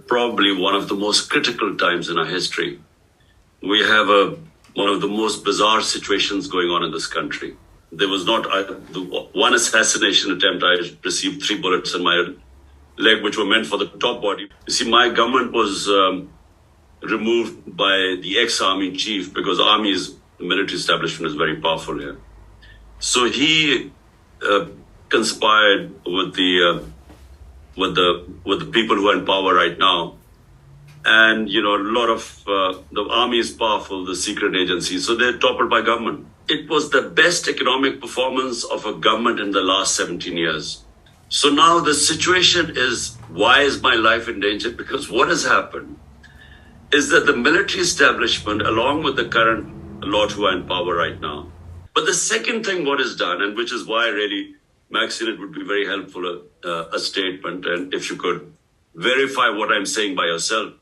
probably one of the most critical times in our history. We have one of the most bizarre situations going on in this country. There was not the one assassination attempt. I received 3 bullets in my leg, which were meant for the top body. You see, my government was removed by the ex-army chief because the military establishment is very powerful here. So he conspired with the people who are in power right now. And, a lot of the army is powerful, the secret agencies, so they're toppled by government. It was the best economic performance of a government in the last 17 years. So now the situation is, why is my life in danger? Because what has happened is that the military establishment, along with the current lot who are in power right now. But the second thing what is done, and which is why really, Maxine, it would be very helpful, a statement, and if you could verify what I'm saying by yourself.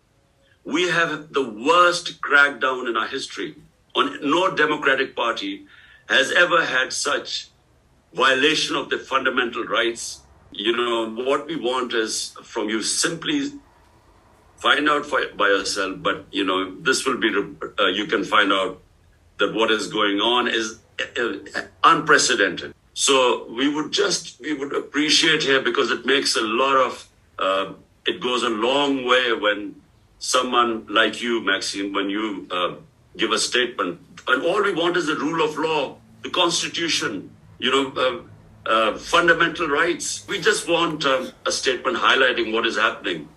We have the worst crackdown in our history. No democratic party has ever had such violation of the fundamental rights. What we want is from you simply find out by yourself, but this will be, you can find out that what is going on is unprecedented. So we would appreciate here, because it makes a lot of, it goes a long way when someone like you, Maxine, when you give a statement, and all we want is the rule of law, the constitution, fundamental rights. We just want a statement highlighting what is happening.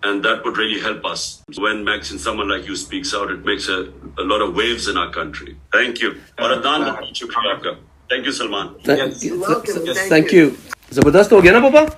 And that would really help us. When Maxine, someone like you speaks out, it makes a lot of waves in our country. Thank you. Thank you, Salman. Thank you. Zabardast ho gaya na, Papa?